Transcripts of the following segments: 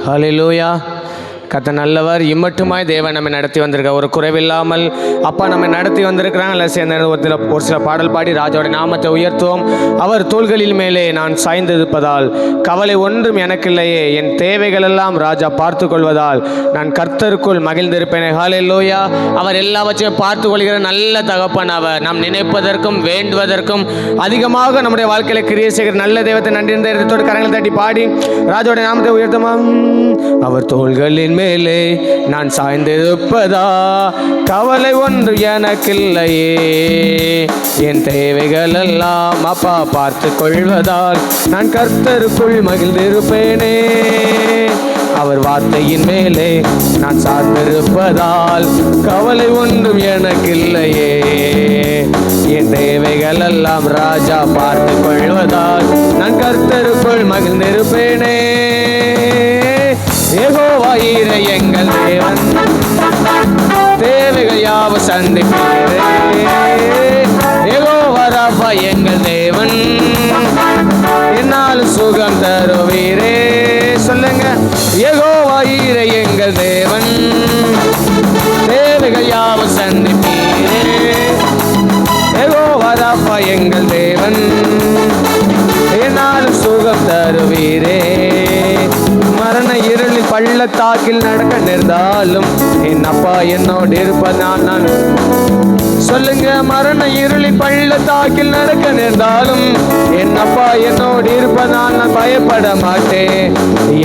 ஹல்லேலூயா. கர்த்தர் நல்லவர். இம்மட்டுமாய் தேவன் நம்மை நடத்தி வந்திருக்க ஒரு குறைவில்லாமல் அப்பா நம்மை நடத்தி வந்திருக்கிறாங்க. எல்லாம் சேர்ந்து ஒரு சில பாடல் பாடி ராஜாவுடைய நாமத்தை உயர்த்துவோம். அவர் தோள்களில் மேலே நான் சாய்ந்திருப்பதால் கவலை ஒன்றும் எனக்கில்லையே, என் தேவைகளெல்லாம் ராஜா பார்த்து கொள்வதால் நான் கர்த்தருக்குள் மகிழ்ந்திருப்பேனே. ஹல்லேலூயா. அவர் எல்லாவற்றையும் பார்த்து கொள்கிற நல்ல தகப்பன் அவர். நாம் நினைப்பதற்கும் வேண்டுவதற்கும் அதிகமாக நம்முடைய வாழ்க்கையில கிரியை செய்கிற நல்ல தெய்வத்தை நன்றி இருந்தோடு கரங்களை தட்டி பாடி ராஜாவுடைய நாமத்தை உயர்த்துமா. அவர் தோள்களின் மேலே நான் சாய்ந்திருப்பதா கவலை ஒன்று எனக்கில்லையே, என் தேவைகள் எல்லாம் அப்பா பார்த்து கொள்வதால் நான் கர்த்தருக்குள் மகிழ்ந்திருப்பேனே. அவர் வார்த்தையின் மேலே நான் சார்ந்திருப்பதால் கவலை ஒன்றும் எனக்கில்லையே, என் தேவைகள் எல்லாம் ராஜா பார்த்து கொள்வதால் நான் கர்த்தருக்குள் மகிழ்ந்திருப்பேனே. யெகோவா ஈரே எங்கள் தேவன், தேவைகள் யாவும் சந்திப்பீரே. யெகோவா ராபா எங்கள் தேவன், என்னால் சுகம் தருவீரே. சொல்லுங்க. யெகோவா ஈரே எங்கள் தேவன், தேவைகள் யாவும் சந்திப்பீரே. யெகோவா ராபா எங்கள் தேவன், என்னால் சுகம் தருவீரே. மரண இருளில் பள்ளத்தாக்கில் நடக்க நேர்ந்தாலும் என் அப்பா என்னோடு இருப்பதான் நான். சொல்லுங்க. மரண இருளில் பள்ளத்தாக்கில் நடக்க நேர்ந்தாலும் என் அப்பா என்னோடு இருப்பதான் நான் பயப்பட மாட்டேன்.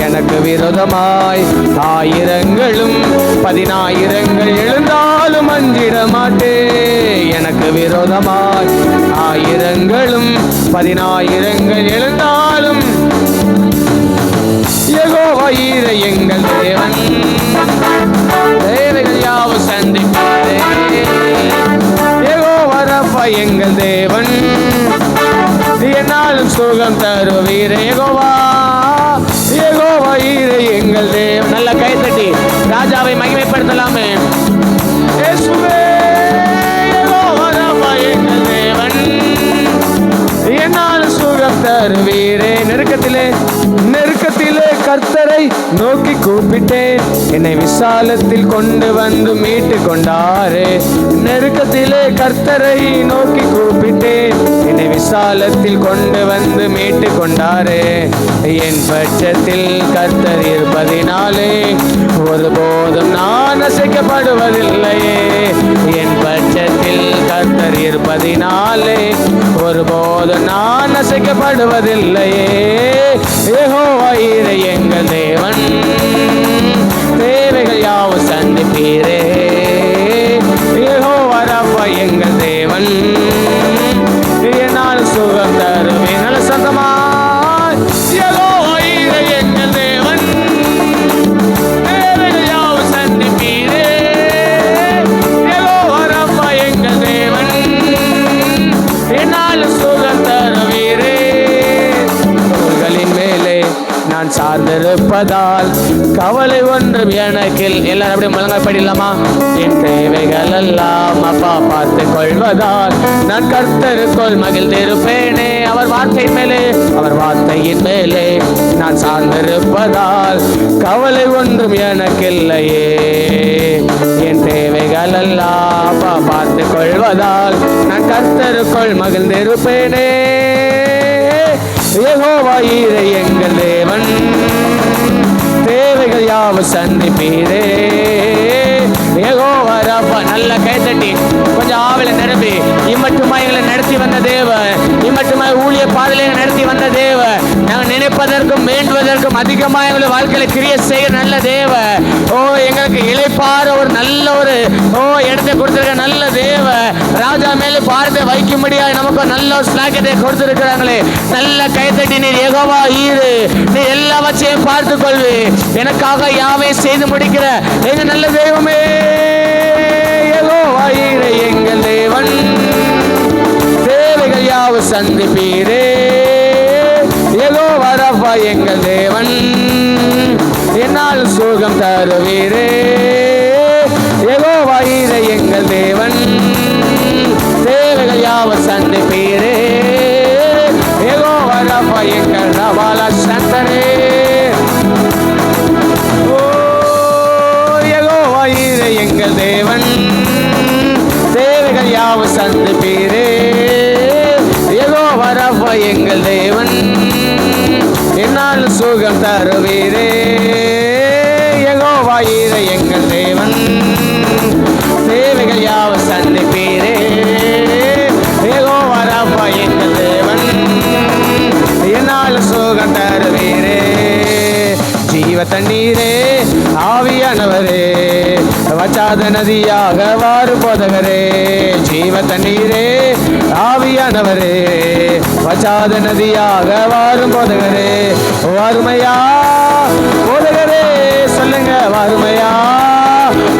எனக்கு விரோதமாய் ஆயிரங்களும் 10,000 எழுந்தாலும் அஞ்சிட மாட்டேன். எனக்கு விரோதமாய் ஆயிரங்களும் 10,000 எழுந்தாலும் யெகோவா ஈரே எங்கள் தேவன், தேவைகள் யாவும் சந்திப்பீரே. யெகோவா ராபா எங்கள் தேவன், என்னாலும் சுகம் தருவீரே. யெகோவா ஈரே எங்கள் தேவன். நல்ல கைத்தட்டி ராஜாவை மகிமைப்படுத்தலாமே. இயேசுவே யெகோவா ராபா எங்கள் தேவன், என்னால் சுகம் தருவீரே. நெருக்கத்திலே கர்த்தரை நோக்கி கூப்பிட்டேன், என்னை விசாலத்தில் கொண்டு வந்து மீட்டு கொண்டாரே. நெருக்கத்திலே கர்த்தரை நோக்கி கூப்பிட்டேன், என்னை விசாலத்தில் கொண்டு வந்து மீட்டு கொண்டாரே. என் பட்சத்தில் கர்த்தர் இருப்பதினாலே ஒருபோதும் நான் அசைக்கப்படுவதில்லையே. என் பட்சத்தில் கர்த்தர் இருப்பதினாலே ஒருபோதும் நான் அசைக்கப்படுவதில்லையே. யெகோவா ஈரே எங்கள் தேவன், தேவைகள் யாவும் சந்திப்பீரே. யெகோவா ராபா எங்கள் தேவன், என்னால் சுகம் தருவே. நல்ல சத்தமா. யெகோவா ஈரே எங்கள் தேவன், தேவைகள் யாவும் சந்திப்பீரே. யெகோவா ராபா எங்கள் தேவன், என்னால் சுகம் தருவீரே. தோள்களின் மேலே நான் சார்ந்திருப்பதால் கவலை ஒன்றும் எனக்கில். எல்லாரும் அப்படியே முழங்கால் படிக்கலாமா. என் தேவைகள் எல்லாம் அப்பா பார்த்து கொள்வதால் நான் கர்த்தருக்குள் மகிழ்ந்திருப்பேனே. அவர் வார்த்தையின் மேலே நான் சார்ந்திருப்பதால் கவலை ஒன்றும் எனக்கில்லையே, என் தேவைகள் எல்லாம் அப்பா பார்த்து கொள்வதால் நான் கர்த்தருக்குள் மகிழ்ந்திருப்பேனே. யெகோவா ஈரே எங்கள் தேவன், தேவைகள் யாவும் சந்திப்பீரே. யெகோவா ராபா. நல்ல கைத்தட்டி கொஞ்சம் ஆவலை நிரம்பி இம்மட்டுமா எங்களை நடத்தி வந்த தேவ, இம்மட்டுமா ஊழிய பாடலை நடத்தி வந்த தேவ, நாங்கள் நினைப்பதற்கும் வேண்டுவதற்கும் அதிகமாக எங்களை வாழ்க்கையில கிரியை செய்கிற நல்ல தேவ. ஓ எங்களுக்கு இளைப்பாற ஒரு நல்ல ஒரு இடத்தை கொடுத்திருக்க நல்ல தேவ. ராஜா மேலே பாரத்தை வைக்கும்படியாக நமக்கு நல்ல ஒரு ஸ்லாக்கியத்தை கொடுத்திருக்கிறாங்களே. நல்ல கைத்தட்டி நீர் யெகோவா ஈரே, நீ எல்லாவற்றையும் பார்த்து கொள்வி, எனக்காக யாவை செய்து முடிக்கிற எங்க நல்ல தெய்வமே. யெகோவா ஈரே எங்கள் தேவன், தேவைகள் யாவும் சந்திப்பீரே. யெகோவா ராபா எங்கள் தேவன், என்னால் சுகம் தருவீரே. யெகோவா ஈரே எங்கள் தேவன், தேவைகள் யாவும் சந்திப்பீரே. யெகோவா ராபா எங்கள் ரபால சந்தரே. என்னால் சுகம் தருவீரே. யெகோவா ஈரே எங்கள் தேவன், தேவைகள் யாவும் சந்திப்பீரே. யெகோவா ராபா எங்கள் தேவன், என்னால் சுகம் தருவீரே. ஜீவ தண்ணீரே ஆவியானவரே, வச்சாத நதியாக வாரு போதகரே. ஜீவ தண்ணீரே ஆவியானவரே, வச்சாத நதியாக வாரும் போதகரே. வறுமையா போதகரே, சொல்லுங்க வறுமையா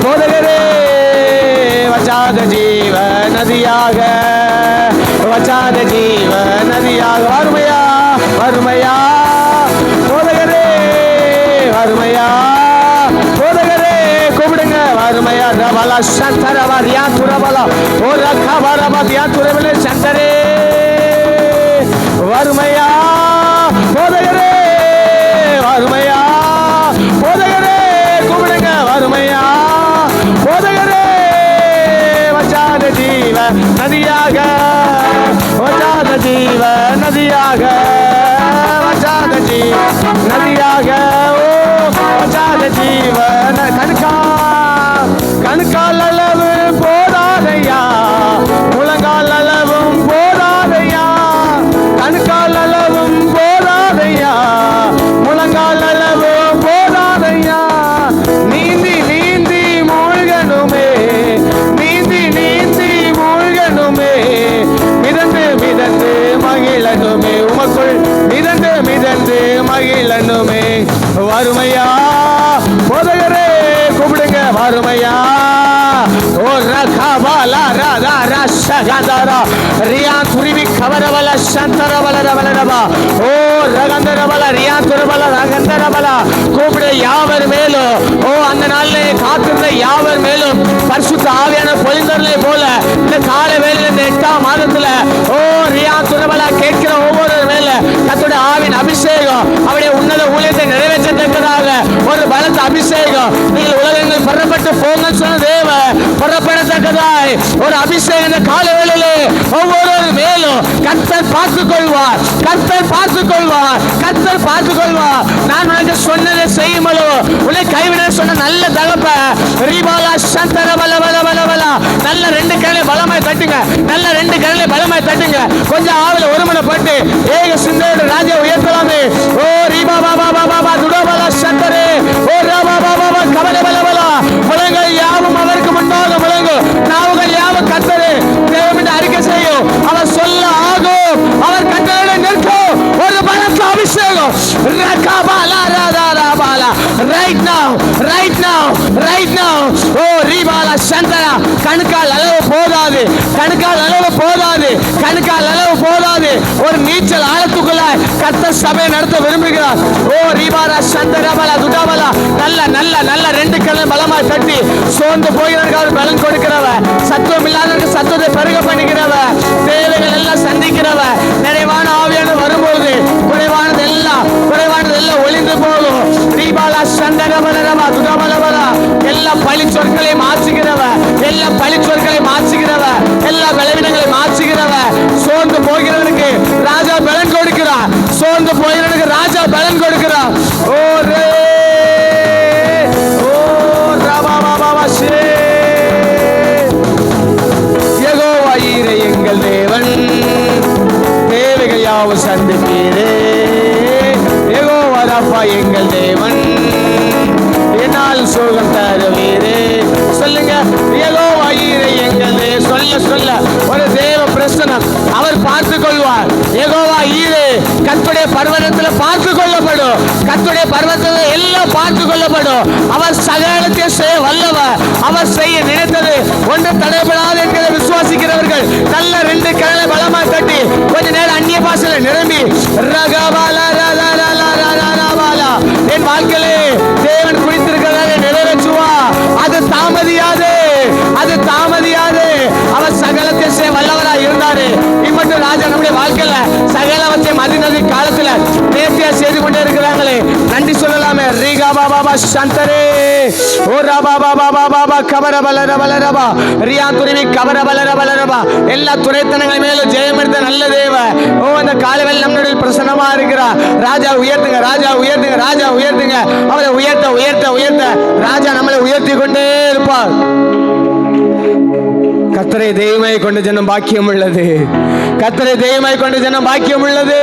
போதகரே. வச்சாத ஜீவ நதியாக, வச்சாத ஜீவ நதியாக. வறுமையா வறுமையா போதகரே, வறுமையா போதகரே. கூப்பிடுங்க வறுமையா. ரபலா சந்தரபா ரியா துரபலா ஓ ரகபரபா ரியா துரபலே சந்தரே. வறுமையா போதகரே, வறுமையா போதகரே. கூப்பிடுங்க வறுமையா போதகரே. வச்சாத ஜீவ நதியாக, வச்சாத ஜீவ நதியாக, வச்சாத ஜீவ நதியாக. ஓ வச்சாத ஜீவ கணுக்கால் அளவு போதாதையா, முழங்கால் அளவும் போதாதையா. கணுக்கால் அளவும் போதாதையா, முழங்கால் அளவும் போதாதையா. நீந்தி நீந்தி மூழ்கணுமே, நீந்தி நீந்தி மூழ்கணுமே. மிதந்து மிதந்து மகிழனுமே, உமக்குள் மிதந்து மிதந்து மகிழனுமே. வறுமையா போதகரே, கூப்பிடுங்க வறுமையா. ஓ ரகபாலா ராதா ரஷகதரா ரியா துரிவி கவரவல சந்தரவல ரவலரபா. ஓ ரகந்தரவல ரியா துரவல ரகந்தரவல. கூப்பிடு யாவர் மேலும், ஓ அந்த நாளிலே காத்திருந்த யாவர் மேலும் பரிசுத்த ஆவியான பொழிந்தவர்களை போல இந்த கால வேளையில இந்த 8ஆம் மாதத்துல ஓ ரியா துரவல கேட்கிற ஒவ்வொரு மேல கர்த்தருடைய ஆவியின் அபிஷேகம், அவருடைய உன்னத ஊழியத்தை நிறைவேற்றத்தக்கதாக ஒரு பலத்த அபிஷேகம். நீங்கள் உலகங்கள் புறப்பட்டு போங்க சொன்ன தேவ புறப்படத்தக்கதாய் ஒரு அபிஷேகம் இந்த கால வேளையிலே ஒவ்வொரு மேலும் கர்த்தர் பார்த்துக் கொள்வார், கர்த்தர் பார்த்துக் கொள்வார், கர்த்தர் பார்த்துக் கொள்வார். நான் உனக்கு சொன்னதை செய்யுமளோ, உன்னை கைவிட சொன்ன நல்ல தகப்ப ரீபாலா சந்தர பல பல பல பல. நல்ல 2 கரங்களை பலமாய் தட்டுங்க, நல்ல 2 கரங்களை பலமாய் தட்டுங்க. கொஞ்சம் ஆவில ஒருமனப்பட்டு ஏக சிந்தையோடு ராஜா உயர்த்தலாமே. ஓ ரீபா பாபா பாபா துடோபலா சந்தரே. ஓ ராபா பாபா கவலை பல பல. முழங்கள் யாவும் அவருக்கு முன்னாக முழங்கும், நாவுகள் யாவும் கர்த்தரே தேவன் என்று அறிக்கை செய்யும். அவர் சொல்ல ஆகும், அவர் கட்டளை நிற்கும். ஒரு பலத்த அபிஷேகம் ரகபாலா Radha ராபாலா. right now right now right now. ஓ ரீபாலா சந்தரா. கணுக்கால் அளவு போதாது, கணுக்கால் அளவு போதாது, கணுக்கால் அளவு போதாது. ஒரு நீச்சல் ஆழத்துக்குள்ள கர்த்தர் சபையை நடத்த விரும்புகிறார். ஓ ரீபாலா சந்தரபலா துடாபலா. நல்ல நல்ல நல்ல 2 கரங்களை பலமாய் தட்டி சோர்ந்து போகிறவர்கள் பலன் கொடுக்கிறவ, சத்துவம் இல்லாதவர்கள் சத்துவத்தை பெருக பண்ணிக்கிறவ, தேவைகள் எல்லாம் சந்திக்கிறவ. நிறைவான ஆவியான வரும்போது குறைவானது எல்லாம் ஒளிந்து போகும். ரீபாலா சந்தரபலரபா துடாபலபலா. எல்லா பழி சொற்களை மாற்றுகிறவ, எல்லா பழி சொற்களை மாற்றுகிறவ, எல்லா பலவீனங்களை மாற்றுகிறவ. சோர்ந்து போகிறவனுக்கு ராஜா பலன் கொடுக்கிறார், சோர்ந்து போகிறவனுக்கு ராஜா பலன் கொடுக்கிறார். ஓ ரே ஓ ரபா பாபா ஸ்ரீ. யெகோவா ஈரே எங்கள் தேவன், தேவைகள் யாவும் சந்திப்பீரே. யெகோவா ராபா எங்கள் தேவன், என்னால் சுகம் தருவீரே. சொல்லுங்க யெகோவா ஈரே எங்கள் தேவன். சொல்ல சொல்ல ஒரு தேவ பிரசனம் அவர் பார்த்துக் கொள்வார். யெகோவா ஈரே கர்த்தருடைய பர்வதத்தில் பார்த்துக் கொள்ளப்படும், கர்த்தருடைய பர்வதத்தில் எல்லாம் பார்த்துக் கொள்ளப்படும். அவர் சகலத்தையும் செய்ய வல்லவர், அவர் செய்ய நினைத்தது ஒன்று தடைபடாது என்கிறதை விசுவாசிக்கிறவர்கள் நல்ல 2 கரங்களை பலமாய் தட்டி கொஞ்ச நேரம் அந்நிய பாஷையில நிரம்பி ரகபாலா ராதா ராதா ராதா ராபாலா. என் வாழ்க்கையிலே தேவன் குறித்திருக்கிறதை நிறைவேற்றுவா. அது தாமதியாது, அது தாமதியாது. அவர் சகலத்தை செய்ய வல்லவராய் இருந்தாரு. இப்பட்டு ராஜா நம்முடைய வாழ்க்கையில சகலவற்றையும் அதிநதி காலத்துல நேர்த்தியா செய்து கொண்டே இருக்கிறாங்களே, நன்றி சொல்லலாமே. ரீகா பாபா சந்தரே ஓ ரபா பாபா பாபா கபர பலர பலரபா ரியா துருவி கபர பலர பலரபா எல்லா துரைத்தனங்கள் மேலும் ஜெயம் எடுத்த நல்ல தேவ ஓ அந்த காலவேளை நம்மளுடைய பிரசன்னமா இருக்கிறார். ராஜா உயர்த்துங்க, ராஜா உயர்த்துங்க, ராஜா உயர்த்துங்க. அவரை உயர்த்த உயர்த்த உயர்த்த ராஜா நம்மளை உயர்த்தி கொண்டே இருப்பார். கர்த்தரை தெய்வமாய் கொண்ட ஜனம் பாக்கியம் உள்ளது. கர்த்தரை தெய்வமாய் கொண்ட ஜனம் பாக்கியம் உள்ளது.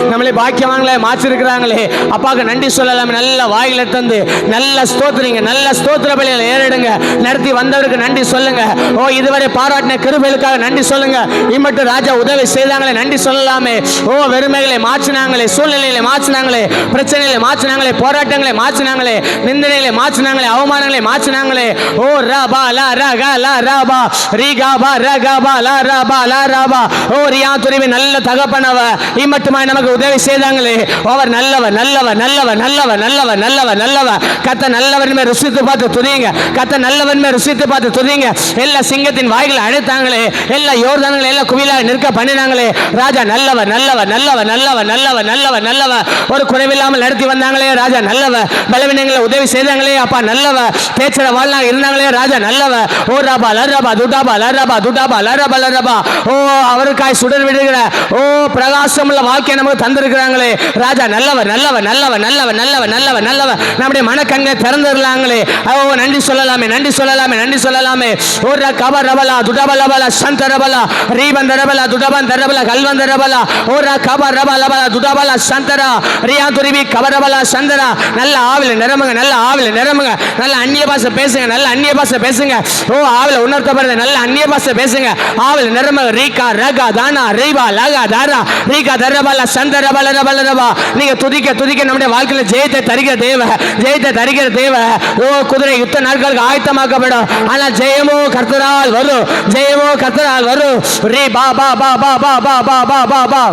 நம்மளே பாக்கியவாங்களே மாற்றிருக்கிறாங்களே அப்பாவுக்கு நன்றி சொல்லலாம். நல்ல வாயில தந்து நல்ல ஸ்தோத்திரிங்க, நல்ல ஸ்தோத்திர பலிகளை ஏறிடுங்க. நடத்தி வந்தவருக்கு நன்றி சொல்லுங்க. ஓ இதுவரை பாராட்டின கிருபைகளுக்காக நன்றி சொல்லுங்க. இம்மட்டும் ராஜா உதவி செய்தாங்களே நன்றி சொல்லலாமே. ஓ வெறுமைகளை மாற்றினாங்களே, சூழ்நிலைகளை மாற்றினாங்களே, பிரச்சனைகளை மாற்றினாங்களே, போராட்டங்களை மாற்றினாங்களே, நிந்தனைகளை மாற்றினாங்களே, அவமானங்களை மாற்றினாங்களே. ஓ ரபா லா ரகா லா ரபா ரீகாபா ரகாபா லா ரபா லா ரபா ஓ ரியா துருவி நல்ல தகப்பனவ இம்மட்டுமாய் நமக்கு உதவி செய்தாங்களே. அவர் நல்லவர் நல்லவர் நல்லவர் நல்லவர் நல்லவர் நல்லவர் நல்லவர். கத்த நல்லவன்மே ருசித்து பார்த்து துதிங்க. கத்த நல்லவன்மே ருசித்து பார்த்து துதிங்க. எல்லா சிங்கத்தின் வாய்களை அழைத்தாங்களே, எல்லா யோர்தான்களை எல்லாம் குவிலாக நிற்க பண்ணினாங்களே. ராஜா நல்லவர் நல்லவர் நல்லவர் நல்லவர் நல்லவர் நல்லவர் நல்லவர். ஒரு குறைவில்லாமல் நடத்தி வந்தாங்களே ராஜா நல்லவர். பலவீனங்களை உதவி செய்தாங்களே அப்பா நல்லவர். பேச்சட வாழ்நாள் இருந்தாங்களே ராஜா நல்லவர். ஓ ரபா லரபா துடாபா லரபா துடாபா லரபா லரபா ஓ அவருக்காய் சுடர் விடுகிற ஓ பிரகாசமுள்ள வாழ்க்கையை நமக்கு தந்திருக்கிறாங்களே. ராஜா நல்லவர் நல்லவர் நல்லவர் நல்லவர் நல்லவர் நல்லவர் நல்லவர். நம்முடைய மனக்கண்களை திறந்துடலாங்களே. ஓ நன்றி சொல்லலாமே நன்றி சொல்லலாமே நன்றி சொல்லலாமே. ஓ கப ரபலா துடபலபலா சந்த ரபலா ரீபந்த ரபலா துடபந்த ரபலா கல்வந்த ரபலா ஓ கப ரபலபலா துடபலா சந்தரா ரியா துருவி கபரபலா சந்தரா. நல்ல ஆவில நிரம்புங்க, நல்ல ஆவில நிரம்புங்க. நல்ல அந்நிய பாஷை பேசுங்க, நல்ல அந்நிய பாஷை பேசுங்க. ஓ ஆவில உணர்த்தப்படுறது நல்ல அந்நிய பாஷை பேசுங்க. ஆவில நிரம்புங்க. ரீகா ரகா தானா ரீபா லகா தாரா ரீகா தரபலா சந்தர பலர பலரபா. நீங்க துதிக்க துதிக்க நம்முடைய வாழ்க்கையில ஜெயத்தை தருகிற தேவ, ஜெயத்தை தருகிற தேவ. ஓ குதிரை யுத்த நாட்களுக்கு ஆயத்தமாக்கப்படும். ஆனால் ஜெயமோ கர்த்தரால் வரும், ஜெயமோ கர்த்தரால் வரும். ரீ பா பா பா பா பா பா பா பா பா பா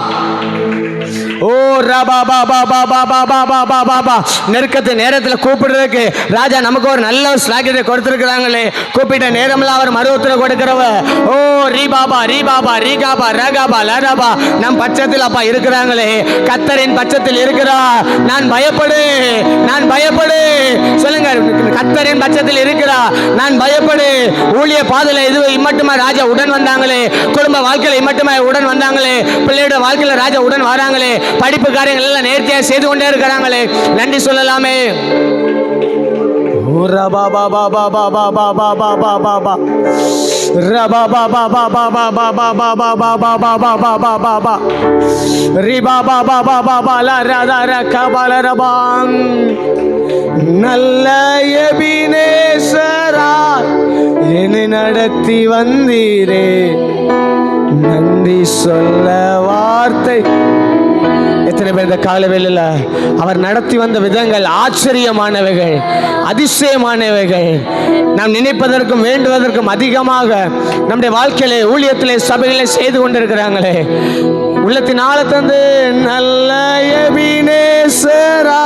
ஓ ரபா பா பா பா பா பா பா பா பா பா பா. நெருக்கத்து நேரத்தில் கூப்பிடுறதுக்கு ராஜா நமக்கு ஒரு நல்ல ஸ்லாகியத்தை கொடுத்திருக்கிறாங்களே. கூப்பிட்ட நேரம்லாம் அவர் மருவத்தில் கொடுக்கிறவ. ஓ ரீபாபா ரீபாபா ரீகாபா ரகாபா லரபா நம் பட்சத்தில் அப்பா இருக்கிறாங்களே. கர்த்தரின் பட்சத்தில் இருக்கிறா. நான் பயப்படு, நான் பயப்படு சொல்லுங்க. கர்த்தரின் பட்சத்தில் இருக்கிறா, நான் பயப்படு. ஊழிய பாதையில் இது இம்மட்டுமா ராஜா உடன் வந்தாங்களே. குடும்ப வாழ்க்கையில் இம்மட்டுமா உடன் வந்தாங்களே. பிள்ளையோட வாழ்க்கையில் ராஜா உடன் வராங்களே. படிப்பு காரியங்கள் எல்லாம் நேர்த்தியாக செய்து கொண்டே இருக்கிறாங்களே. நன்றி சொல்லலாமே. நல்ல எபினேசரா என்னை நடத்தி வந்தீரே. நன்றி சொல்ல வார்த்தை. எத்தனை பேர் இந்த காலவேளையில் அவர் நடத்தி வந்த விதங்கள் ஆச்சரியமானவைகள், அதிசயமானவைகள். நாம் நினைப்பதற்கும் வேண்டுவதற்கும் அதிகமாக நம்முடைய வாழ்க்கையிலே, ஊழியத்திலே, சபையிலே செய்து கொண்டிருக்கிறாங்களே. உள்ளத்தின் ஆழத்தந்து நல்ல எபினேசரா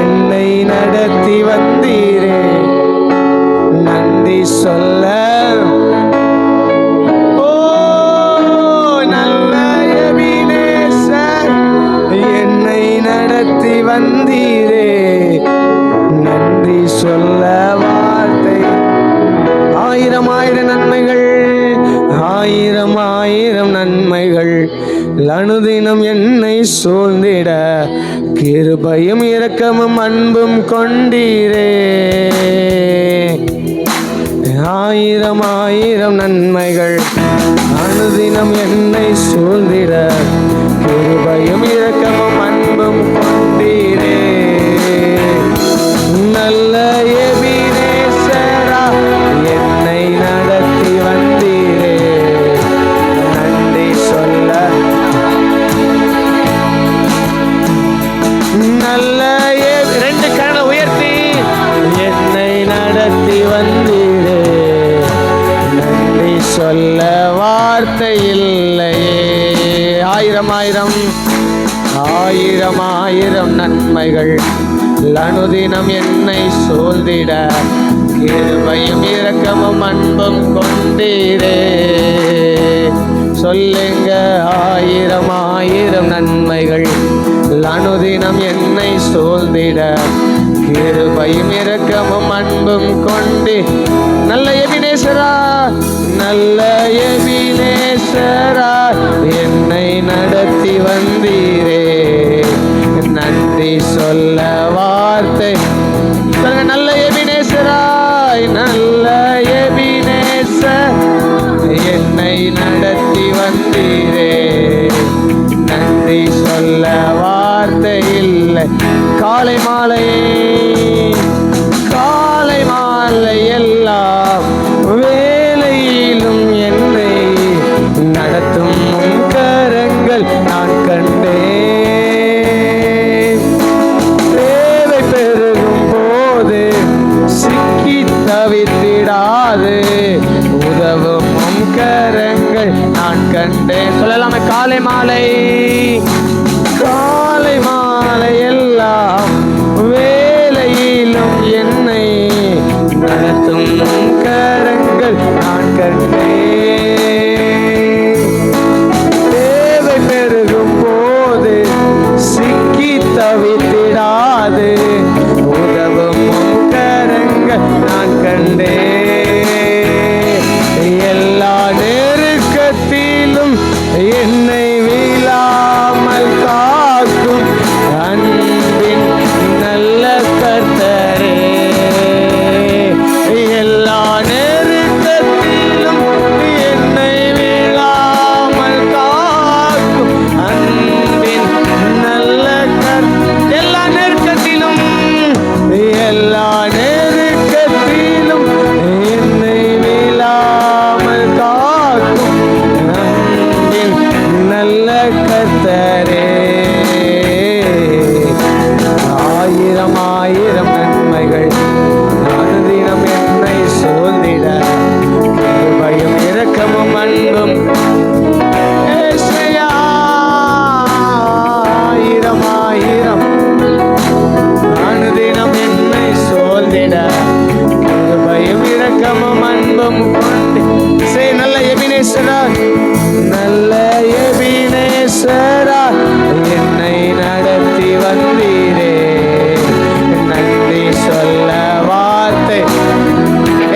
என்னை நடத்தி வந்தீரே. நன்றி சொல்ல நடத்தி வந்தீரே. நன்றி சொல்ல வார்த்தை. ஆயிரம் ஆயிரம் நன்மைகள், ஆயிரம் ஆயிரம் நன்மைகள் அனுதினம் என்னை சூழ்ந்திட கிருபையும் இரக்கமும் அன்பும் கொண்டீரே. ஆயிரம் ஆயிரம் நன்மைகள் அனுதினம் என்னை சூழ்ந்திட கிருபையும் இரக்கமும் அன்பும் கொண்டீரே. நல்ல எபினேசரா என்னை நடத்தி வந்தீரே. நன்றி சொல்ல நல்ல ரெண்டு கரங்களை உயர்த்தி என்னை நடத்தி வந்தீரே. நன்றி சொல்ல வார்த்தை இல்லையே. ஆயிரம் ஆயிரம் ஆயிரம் ஆயிரம் நன்மைகள் அனுதினம் என்னை சூழ்ந்திட கிருபையும் இரக்கமும் அன்பும் கொண்டீரே. சொல்லுங்க. ஆயிரம் ஆயிரம் நன்மைகள் அனுதினம் என்னை சூழ்ந்திட கிருபையும் இரக்கமும் அன்பும் கொண்டு நல்ல எபினேசரா, நல்ல எபினேசரா என்னை நடத்தி வந்தீரே. நன்றி சொல்ல வார்த்தை நல்ல எபினேசராய், நல்ல எபினேசர் என்னை நடத்தி வந்தீரே. நன்றி சொல்ல வார்த்தை இல்லை. காலை மாலை காலை மாலை எல்லாம் வேலையிலும் என்னை நடத்தும் உன் கரங்கள் நான் கண்டேன். தேவை பெருகும் போது சிக்கி தவித்திடாது உதவும் உன் கரங்கள் நான் கண்டேன். சொல்லலாமே காலை மாலை காலை மாலை எல்லாம் வேலையிலும் என்னை நடத்தும் கரங்கள் நான் கண்டேன். தேவை பெருகும் போது சிக்கி தவித்திடாது உதவும் கரங்கள் நான் கண்டேன். எல்லா நெருக்கத்திலும் என்னை வீழாமல் காக்கும் அன்பின் நல்ல கர்த்தரே. எல்லா நெருக்கத்திலும் என்னை வீழாமல் காக்கும் அன்பின் நல்ல எல்லா நெருக்கத்திலும் எல்லா நெருக்கத்திலும் என்னை வீழாமல் காக்கும் அன்பின் நல்ல கர்த்தரே. ஆயிரம் ஆயிரம் நன்மைகள் அனுதினம் என்னை சூழ்ந்திட கிருபையும் இரக்கமும் அன்பும் ஏசையா. ஆயிரம் ஆயிரம் அனுதினம் என்னை சூழ்ந்திட கிருபையும் இரக்கமும் அன்பும் கொண்டு நல்ல எபினேசரா, நல்ல எபினேசரா என்னை நடத்தி வந்தீரே. நன்றி சொல்ல வார்த்தை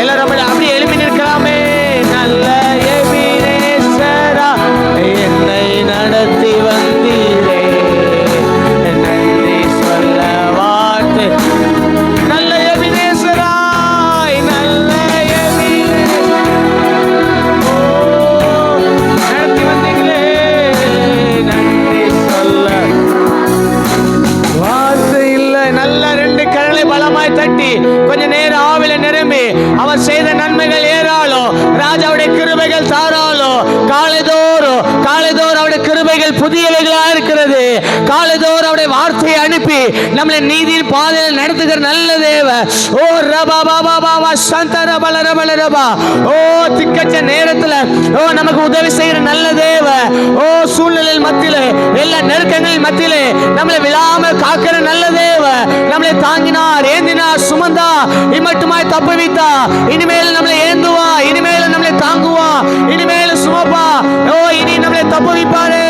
எல்லாரும் அப்படி எழுப்பி நிற்கலாமே. நல்ல எபினேசரா என்னை நடத்தி வந்தீரே. நன்றி சொல்ல வார்த்தை நல்ல எபினேசரா, நல்ல நடத்தி வந்தீங்களே. நன்றி சொல்ல வார்த்தை இல்லை. நல்ல ரெண்டு கரங்களை பலமாய் தட்டி கொஞ்ச நேரம் ஆவில நிரம்பி அவர் செய்த நன்மைகள் ஏறாலும் ராஜாவுடைய கிருபைகள் தாராளம். காலைதோறும் காலைதோறும் அவருடைய கிருபைகள் புதியவைகளா இருக்கிறது. காலைதோறும் அவருடைய வார்த்தையை அனுப்பி நம்மளை நீதியின் பாதையில் நடத்துகிற நல்ல தேவ. ஓ ரபா பாபா பாபா சந்தர பல ரபல ரபா. ஓ திக்கச்ச நேரத்துல ஓ நமக்கு உதவி செய்கிற நல்ல தேவ. ஓ சூழ்நிலையில் மத்தியிலே எல்லா நெருக்கங்களின் மத்தியிலே நம்மளை விழாமல் காக்கிற நல்ல தேவ. நம்மளை தாங்கினார், ஏந்தினார், சுமந்தா, இம்மட்டுமாய் தப்புவித்தா. இனிமேல் நம்மளை ஏந்துவா, இனிமேல் நம்மளை தாங்குவா, இனிமேல் சுமப்பா. ஓ இனி நம்மளை தப்புவிப்பாரு.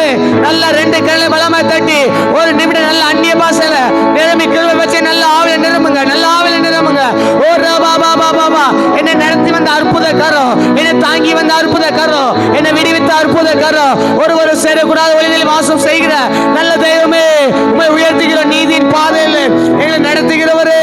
நல்ல ரெண்டு கையில பலமாய் தட்டி ஒரு நிமிடம் நல்ல அந்நிய பாசையில நிரம்பி கிருபை வச்சு நல்ல ஆவில நிரம்புங்க, நல்ல ஆவில நிரம்புங்க. ஓ ரபா பாபா பாபா என்னை நடத்தி வந்த அற்புத கரம், என்னை தாங்கி வந்த அற்புத கரம், என்னை விடுவித்த அற்புத கரம், ஒரு சேரக்கூடாத வழிகளில் வாசம் செய்கிற நல்ல தெய்வமே உம்மை உயர்த்துகிற நீதியின் பாதையில் எங்களை நடத்துகிறவரே.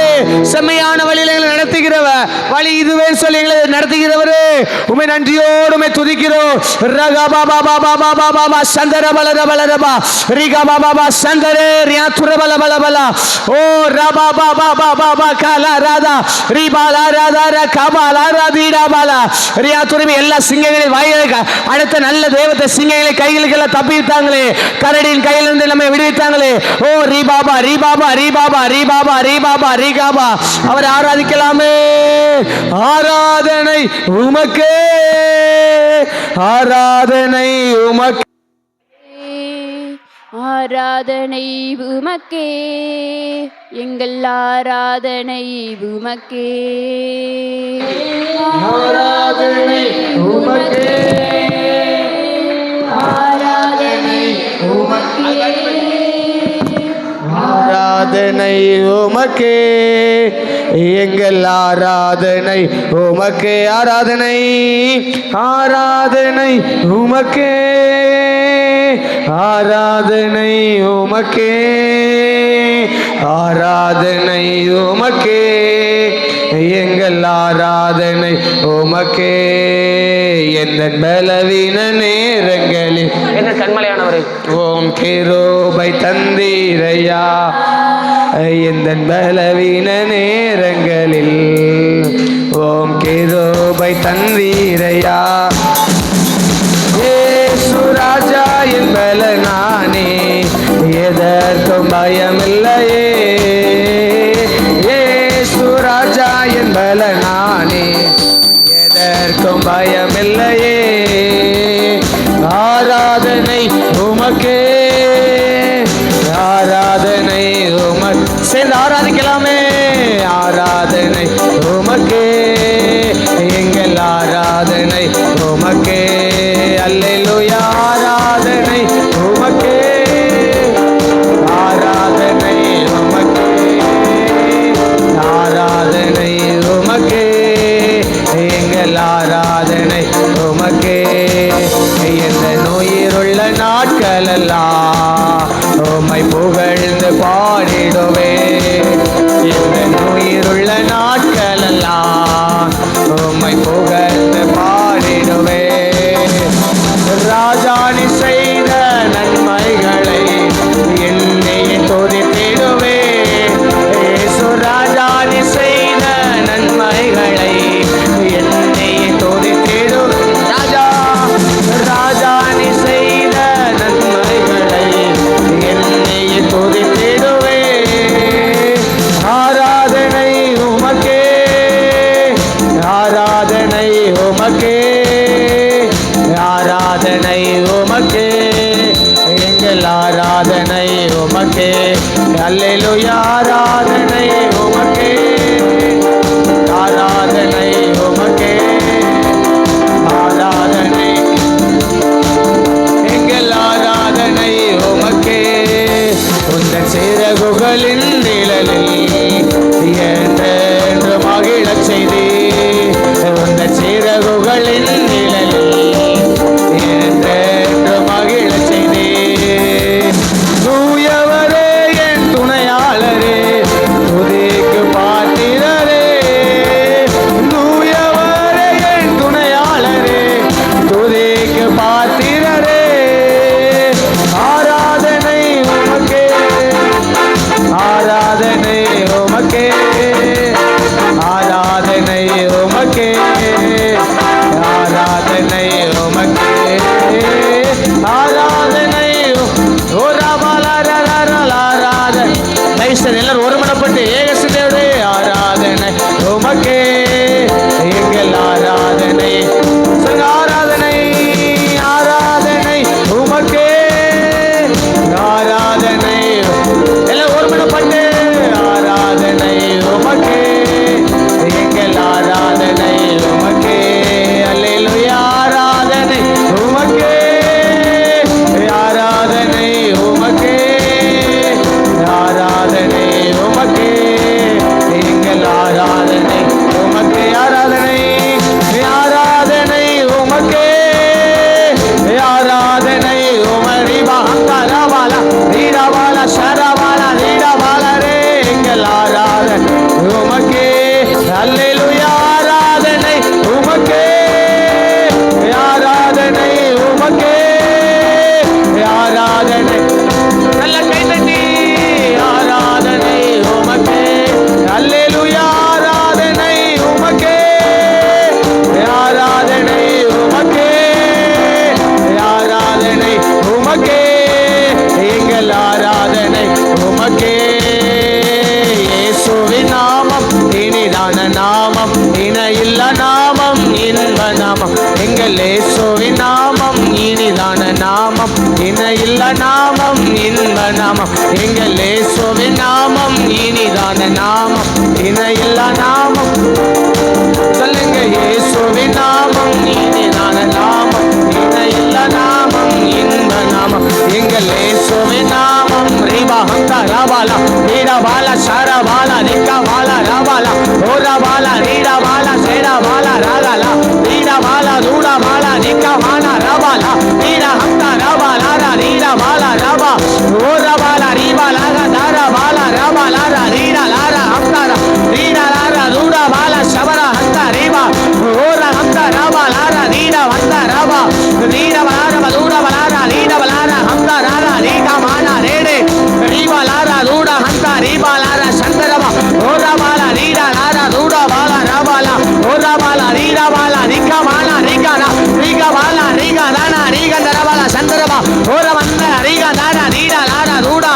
செம்மையான வழியில் எங்களை நடத்துகிறவ வழி இதுவே சொல்லி எங்களை நடத்துகிறவரே. உம்மை நன்றியோடு உம்மை துதிக்கிறோம். ரகா பாபா பாபா பாபா பாபா சந்தர பல ரபல ரபா ரிகா பாபா பாபா சந்தரே ரியா துர பல பல பல. ஓ ரபா பாபா பாபா பாபா காலா ராதா ரிபாலா ராதா ரகாபாலா ராதீடா பாலா ரியா துரபி. எல்லா சிங்கங்களை வாயிலுக்கு அடுத்த நல்ல தெய்வத்தை சிங்கங்களை கைகளுக்கெல்லாம் தப்பித்தாங்களே, கரடியின் கையிலிருந்து நம்ம விடுவித்தாங்களே. ஓ ரிபாபா ரிபாபா ரிபாபா ரிபாபா ரிபாபா ரிகாபா. அவர் ஆராதிக்கலாமே. ஆராதனை உமக்கே, ஆராதனை உமக்கே, ஆராதனை உமக்கே, எங்கள் ஆராதனை உமக்கே, ஆராதனை உமக்கே, ஆராதனை உமக்கே, ஆராதனை உமக்கே, எங்கள் ஆராதனை உமக்கே. ஆராதனை ஆராதனை உமக்கே, ஆராதனை உமக்கே, ஆராதனை உமக்கே, எங்கள் ஆராதனை உமக்கே. எந்த பலவீன நேரங்களில் என்ன கண்மலையானவரை ஓம் கிருபை தந்தீரையா. எந்த பலவீன நேரங்களில் ஓம் கிருபை தந்தீரையா. இயேசு ராஜா என் பலனானே, எதற்கும் பயமில்லையே. இயேசு ராஜா என் பலனானே, எதற்கும் பயமில்லையே. ஆராதனை உமக்கே, ஆராதனை உமக்கு. சேர்ந்து ஆராதிக்கலாமே. ஆராதனை உமக்கே, எங்கள் ஆராதனை உமக்கே. அல்லேலூயா. ஆராதனை உமக்கே, ஆராதனை உமக்கே, ஆராதனை உமக்கே, எங்கள் ஆராதனை உமக்கே. எந்த நோயிருள்ள நாட்களெல்லாம் உம்மை புகழ்ந்து பாடிடுவே. எந்த நோயிருள்ள நாட்களெல்லாம் உம்மை புகழ்ந்து பாடிடுவே. ராஜாணி செய்த நன்மைகளை என்னை துதித்திடுவே. இயேசு ராஜாணி செய்த நன்மைகளை என்னை துதித்திடுவே. ராஜா ராஜாணி செய்த நன்மைகளை என்னை துதித்திடுவே. ஆராதனை உமக்கே, ஆராதனை உமக்கே, ஆராதனை உமக்கே, எங்கள் ஆராதனை உமக்கே. அல்லேலூயா. ஆராதனை உமக்கே, ஆராதனை உமக்கே, ஆராதனை எங்கள் ஆராதனை உமக்கே. உந்தன் சிறகுகளின் நிழலில் என்றென்று மகிழச் செய்தே. உந்தன் சிறகுகளின் நிழலில் என்றென்று மகிழச் செய்தே. தூயவரே என் துணையாளரே, துதிக்கு பாத்திரரே. தூயவரே என் துணையாளரே, துதிக்கு பாத்திரரே. ஆராதனை உமக்கே, ஆராதனை உமக்கே, ஆராதனை உமக்கே, ஆராதனை உமக்கே, ஆராதனை. எல்லாரும் ஒருமனப்பட்டு ஏகசிதேவரே. ஆராதனை உமக்கே, எங்கள் ஆராதனை. ஆராதனை ஆராதனை உமக்கே, ஆராதனை. எல்லாம் ஒருமனப்பட்டு ஆராதனை உமக்கே, எங்கள் ஆராதனை உமக்கே. அல்லேலூயா. ஆராதனை உமக்கே, ஆராதனை உமக்கே, ஆராதனை உமக்கே, எங்கள் ஆராதனை உமக்கே. ஆராதனை ஆராதனை உமக்கே, ஆராதனை உமரி பாங்கரபால ரீடபால சரபால ரீடபால ரே. எங்கள் ஆராதனை உமக்கே. அல்லேலூயா. ஆராதனை உமக்கே, ஆராதனை உமக்கே, ஆராதனை. நல்ல கைதட்டி. ஆராதனை உமக்கே. அல்லேலூயா. ஆராதனை உமக்கே, ஆராதனை உமக்கே, ஆராதனை உமக்கே, எங்கள் ஆராதனை உமக்கே. இயேசுவின் நாமம் இனிதான நாமம், இணையில்ல நாமம், இன்ப நாமம். எங்கள் இயேசுவின் நாமம் இனிதான நாமம், இணையில்ல நாமம், இன்ப நாமம். எங்கள் இயேசுவின் நாமம் இனிதான நாமம், இணையில்ல நாமம். சொல்லுங்க. இயேசுவின் நாமம் இனிதான நாமம், இணையில்ல நாமம், இன்ப நாமம். எங்கள் இயேசுவின் நாமம். ரீபா ஹங்கா ராபா பாலா ரீடா பாலா ஷாரா பாலா நிக்கா பாலா ராபாலா ஓரா பாலா ரீடா பாலா சேடா பாலா ராகாலா ரீடா பாலா தூடா பாலா நிக்கா பாலா ராபாலா ரீடா ஹம்தா ராபாலா ரீடா பாலா ராபா ஓரா பாலா ரீபா லாரா தாரா பாலா ராபா லாரா ரீடா லாரா ஹம்தா ரீடா லாரா தூடா பாலா ஷபரா ஹம்தா ரீபா ஓரா ஹம்தா ராபா லாரா ரீடா வந்தா ராபா ரீடா பாலா தூடா பாலா ரீடா பாலா ஹம்தா ராரா ரீகா மானா ரேடே ரீபா லாரா தூடா ஹம்தா ரீபா லாரா சந்தரபா ஓரா பாலா ரீடா லாரா தூடா பாலா ராபாலா ஓரா பாலா ரீடா பாலா நிக்கா மானா ரீகானா ரீகா பாலா ரீகா தானா ரீகா தரபாலா சந்தரபா ஓரா வந்த ரீகா தானா ரீடா லாரா தூடா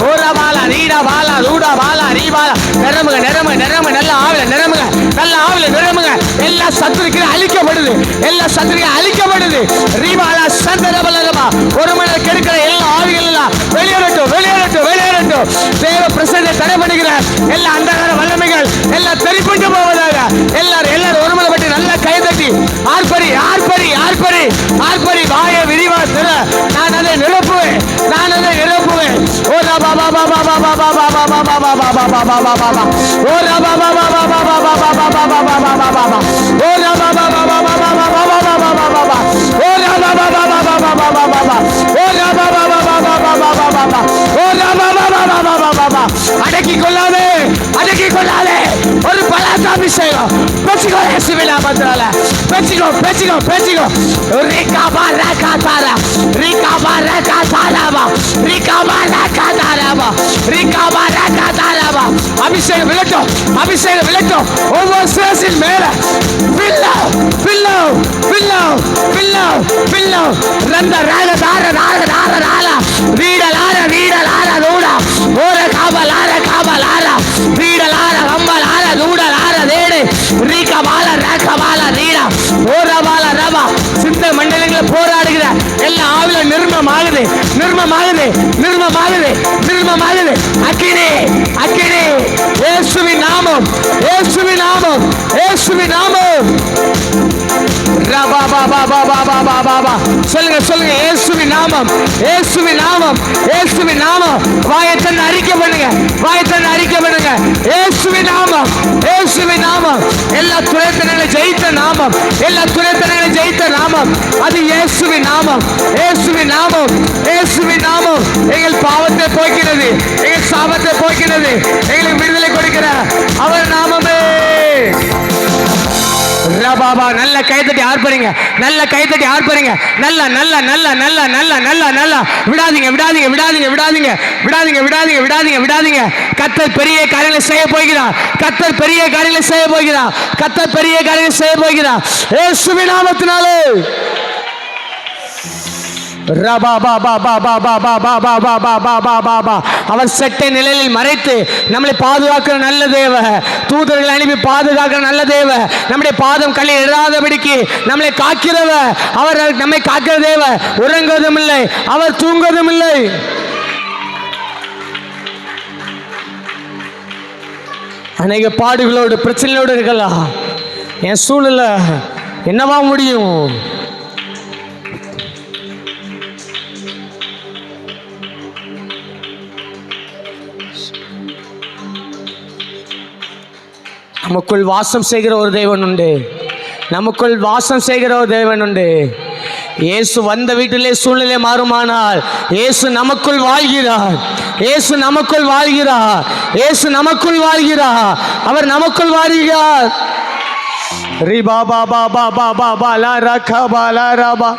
ஓரா பாலா ரீடா பாலா தூடா பாலா ரீபாலா நிரம்புங்க நிரம்புங்க நிரம்புங்க நல்ல ஆவில நிரம்புங்க நல்ல ஆவில நிரம்புங்க எல்லா சத்துருக்களும் அழிக்கப்படுது எல்லா சத்துருக்களும் அழிக்கப்படுது ரீபாலா சந்தரபலமா ஒரு மணி கெடுக்கிற எல்லா ஆவிகள் எல்லாம் வெளியேறட்டும் வெளியேறட்டும் வெளியேறட்டும் தேவ பிரசன்னை தடை பண்ணுகிற எல்லா அந்தகார வல்லமைகள் எல்லாம் தெரிப்பட்டு போவதாக எல்லாரும் எல்லாரும் ஒரு மணி பற்றி நல்ல கை தட்டி ஆர்ப்பரி ஆர்ப்பரி ஆர்ப்பரி ஆர்ப்பரி வாயை விரிவா திற நான் அதை நிரப்புவேன் நான் அதை நிரப்புவேன் ஓ ராபா பாபா பாபா பாபா பாபா பாபா பாபா பாபா பாபா ஓ ராபா பாபா பாபா பாபா பாபா பாபா பாபா பாபா ஓ ராபா பாபா பாபா பாபா பாபா பாபா ஓ ராபா பாபா பாபா பாபா பாபா ஓ ராபா பாபா பாபா பாபா பாபா ஓ ராபா பாபா பாபா பாபா அடக்கி கொள்ளாதே அடக்கி கொள்ளாதே ஒரு பலாத்தாபிஷேகம் பெச்சிக்கோ இயேசுவின் நாமத்தினால பெச்சிக்கோ பெச்சிக்கோ பெச்சிக்கோ ரிகாபா ரகாதாரா ரிகாபா ரகாதாராபா ரிகாபா ரகாதாராபா ரிகாபா ரகாதாராபா அபிஷேகம் விளட்டும் அபிஷேகம் விளட்டும் ஒவ்வொரு சிரசின் மேல பில்லோ பில்லோ பில்லோ பில்லோ பில்லோ ரந்த ராக தார ராக தார ரால ரீட லார ரீட லார தூடா ஓர காபா லார ரீட லார கம்ப லார தூட லார தேடு ரீகா பால ராக பால ரீடா ஓர பால ரபா சித்த மண்டலங்களை போராடுகிற எல்லா ஆவில நிர்மமாகுது நிர்மமாகுது நிர்மமாகுது நிர்மமாகுது அக்கினி அக்கினி இயேசுவின் நாமம் இயேசுவின் நாமம் இயேசுவின் நாமம் ரபா பாபா பாபா பாபா பாபா சொல்லுங்க சொல்லுங்க இயேசுவின் நாமம் இயேசுவின் நாமம் இயேசுவின் நாமம் வாயத்தன் அறிக்கை பண்ணுங்க வாயத்தன் அறிக்கை பண்ணுங்க இயேசுவின் நாமம் இயேசுவின் நாமம் எல்லா துரைத்தனங்களை ஜெயித்த நாமம் எல்லா துரைத்தனங்களை ஜெயித்த நாமம் அது இயேசுவின் நாமம் இயேசுவின் நாமம் இயேசுவின் நாமம் எங்கள் பாவத்தை போக்கிறது எங்கள் சாபத்தை போக்கிறது எங்களுக்கு விடுதலை கொடுக்கிற அவர் நாமமே பாபா நல்ல கைத்தட்டி ஆர்ப்பரிங்க நல்ல கைத்தட்டி ஆர்ப்பரிங்க நல்ல நல்ல நல்ல நல்ல நல்ல நல்ல நல்ல விடாதீங்க விடாதீங்க விடாதீங்க விடாதீங்க விடாதீங்க விடாதீங்க விடாதீங்க விடாதீங்க கர்த்தர் பெரிய காரியங்களை செய்ய போகிறார் கர்த்தர் பெரிய காரியங்களை செய்ய போகிறார் கர்த்தர் பெரிய காரியங்களை செய்ய போகிறார் இயேசுவின் நாமத்தினாலே அவர் செட்டை நிலையில் மறைத்து நம்மளை பாதுகாக்கிற நல்ல தேவ தூதர்களை அனுப்பி பாதுகாக்கிற நல்ல தேவ நம்முடைய பாதம் கல்லில் இடாதபடிக்கு நம்மளை காக்கிறவ அவர் நம்மை காக்கிற தேவ உறங்குவதும் இல்லை அவர் தூங்குவதும் இல்லை அநேக பாடுகளோடு பிரச்சனையோடு இருக்கலாம் என் சூழ்நிலை என்னவா முடியும் நமக்குள் வாசம் செய்கிற ஒரு தேவன் உண்டு நமக்குள் வாசம் செய்கிற ஒரு தேவன் உண்டு இயேசு வந்த வீட்டிலே சூழ்நிலை மாறுமானால் இயேசு நமக்குள் வாழ்கிறார் இயேசு நமக்குள் வாழ்கிறார் இயேசு நமக்குள் வாழ்கிறார் அவர் நமக்குள் வாழ்கிறார் ரி பாபா பாபா பாபா பாலா ரகா பாலா ரபா